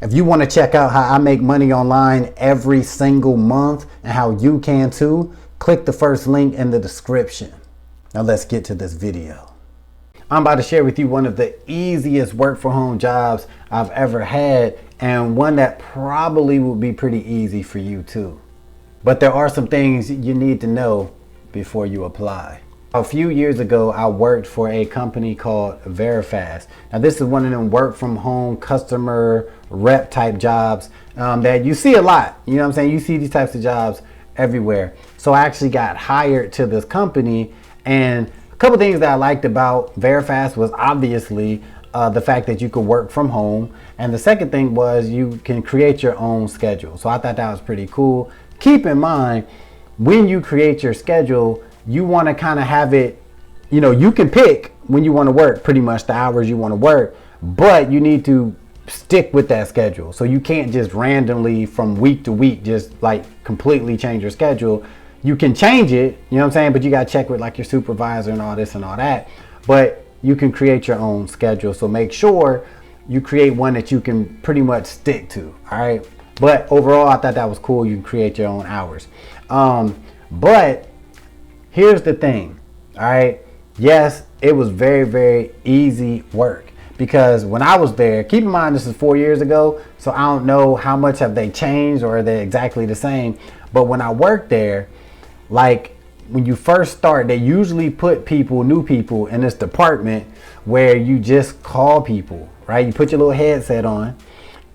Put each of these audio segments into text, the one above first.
If you want to check out how I make money online every single month and how you can too, click the first link in the description. Now let's get to this video. I'm about to share with you one of the easiest work from home jobs I've ever had, and one that probably will be pretty easy for you too. But there are some things you need to know before you apply. A few years ago, I worked for a company called Verifast. Now this is one of them work from home customer rep type jobs that you see a lot. You know what I'm saying? You see these types of jobs everywhere. So I actually got hired to this company, and a couple things that I liked about Verifast was obviously the fact that you could work from home. And the second thing was you can create your own schedule. So I thought that was pretty cool. Keep in mind, when you create your schedule, you want to kind of have it, you know, you can pick when you want to work, pretty much the hours you want to work, but you need to stick with that schedule. So you can't just randomly from week to week just like completely change your schedule. You can change it, you know what I'm saying, but you got to check with like your supervisor and all this and all that. But you can create your own schedule. So make sure you create one that you can pretty much stick to. All right. But overall, I thought that was cool. You can create your own hours. But here's the thing. All right. Yes, it was very, very easy work, because when I was there, keep in mind, this is 4 years ago. So I don't know how much have they changed, or are they exactly the same. But when I worked there, like when you first start, they usually put people, new people in this department where you just call people, right? You put your little headset on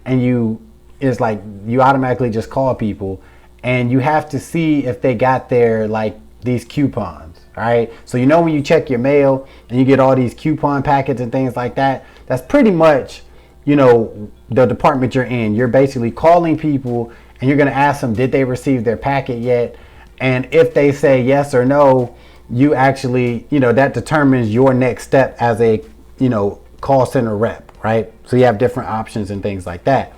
and it's like you automatically just call people, and you have to see if they got their like these coupons, right? So you know when you check your mail and you get all these coupon packets and things like that, that's pretty much, you know, the department you're in. You're basically calling people and you're going to ask them, did they receive their packet yet? And if they say yes or no, you actually, you know, that determines your next step as a, you know, call center rep, right? So you have different options and things like that.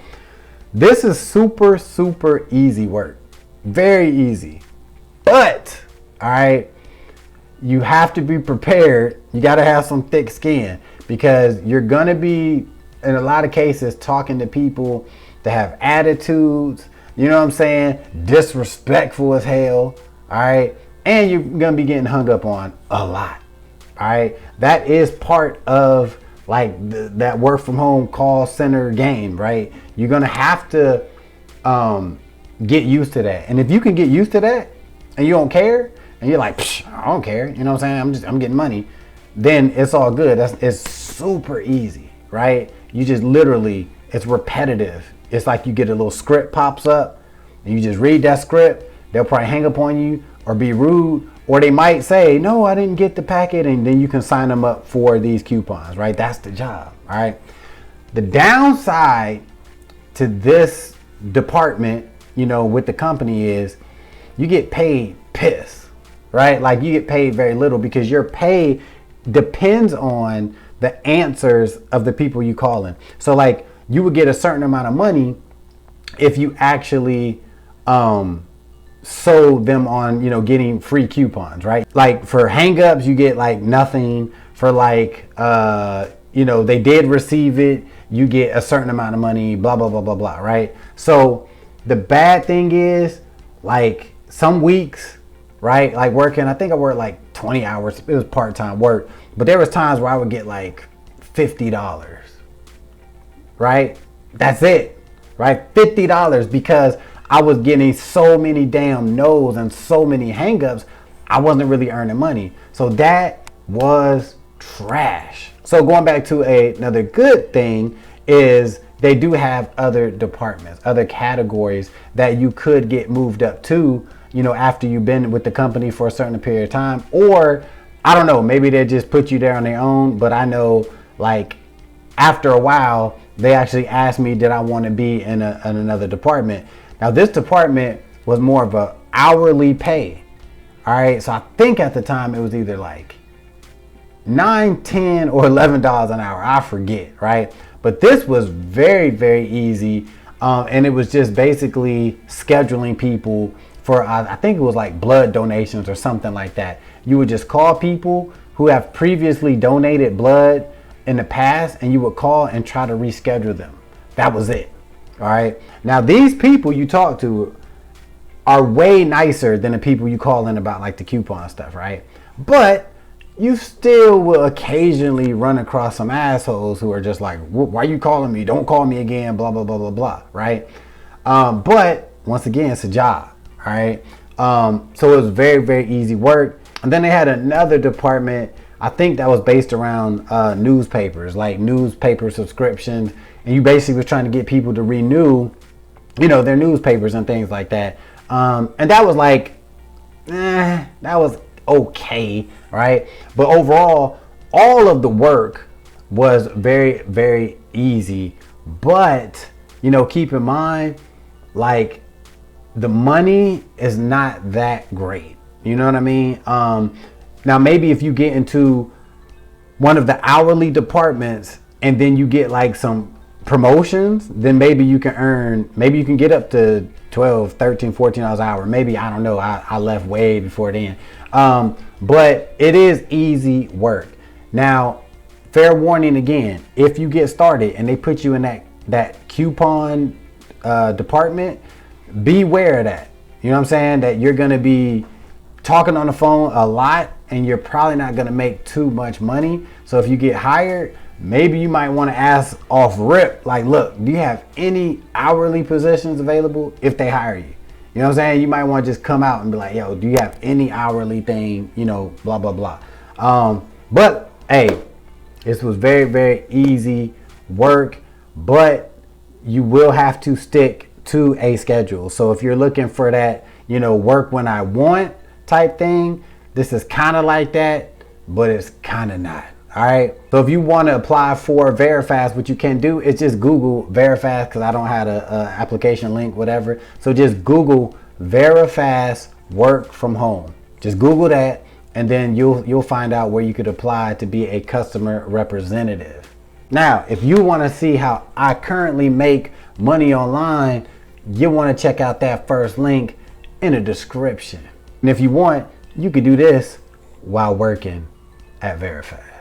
This is super, super easy work. Very easy. But, all right, you have to be prepared. You got to have some thick skin, because you're going to be, in a lot of cases, talking to people that have attitudes, you know what I'm saying, disrespectful as hell, all right? And you're going to be getting hung up on a lot, all right? That is part of like that work from home call center game, right? You're going to have to get used to that. And if you can get used to that and you don't care, and you're like, I don't care, you know what I'm saying, I'm getting money, then it's all good. It's super easy, right? You just literally, it's repetitive. It's like you get a little script pops up and you just read that script. They'll probably hang up on you or be rude, or they might say, no, I didn't get the packet, and then you can sign them up for these coupons, right? That's the job, all right? The downside to this department, you know, with the company is you get paid piss, right? Like you get paid very little, because your pay depends on the answers of the people you call in. So like you would get a certain amount of money if you actually sold them on, you know, getting free coupons, right? Like for hangups, you get like nothing. For like, you know, they did receive it, you get a certain amount of money, blah, blah, blah, blah, blah, right? So the bad thing is, like some weeks, right? Like working, I think I worked like 20 hours. It was part-time work, but there was times where I would get like $50, right? That's it, right? $50, because I was getting so many damn no's and so many hangups, I wasn't really earning money. So that was trash. So going back to another good thing is they do have other departments, other categories that you could get moved up to, you know, after you've been with the company for a certain period of time. Or I don't know, maybe they just put you there on their own. But I know like after a while, they actually asked me, did I want to be in another department? Now this department was more of a hourly pay. All right. So I think at the time it was either like $9, $10, or $11 an hour. I forget. Right. But this was very, very easy. And it was just basically scheduling people for, I think it was like blood donations or something like that. You would just call people who have previously donated blood in the past, and you would call and try to reschedule them. That was it. All right. Now these people you talk to are way nicer than the people you call in about like the coupon stuff, right? But you still will occasionally run across some assholes who are just like, why are you calling me? Don't call me again, blah, blah, blah, blah, blah, right? But once again, it's a job, all right? So it was very, very easy work. And then they had another department, I think that was based around newspapers, like newspaper subscriptions. And you basically was trying to get people to renew, you know, their newspapers and things like that. And that was like, that was okay, right? But overall, all of the work was very, very easy. But, you know, keep in mind, like, the money is not that great. You know what I mean? Now, maybe if you get into one of the hourly departments and then you get like some promotions, then maybe you can get up to 12, 13, 14 hours an hour. Maybe, I don't know. I left way before then. But it is easy work. Now, fair warning again, if you get started and they put you in that coupon department, beware of that. You know what I'm saying? That you're going to be talking on the phone a lot and you're probably not going to make too much money. So if you get hired, maybe you might want to ask off rip, like, look, do you have any hourly positions available if they hire you? You know what I'm saying? You might want to just come out and be like, yo, do you have any hourly thing, you know, blah, blah, blah. But hey, this was very, very easy work, but you will have to stick to a schedule. So if you're looking for that, you know, work when I want type thing, this is kind of like that, but it's kind of not. All right. So if you want to apply for Verifast, what you can do is just Google Verifast, because I don't have a application link, whatever. So just Google Verifast work from home. Just Google that, and then you'll find out where you could apply to be a customer representative. Now, if you want to see how I currently make money online, you want to check out that first link in the description. And if you want, you could do this while working at Verifast.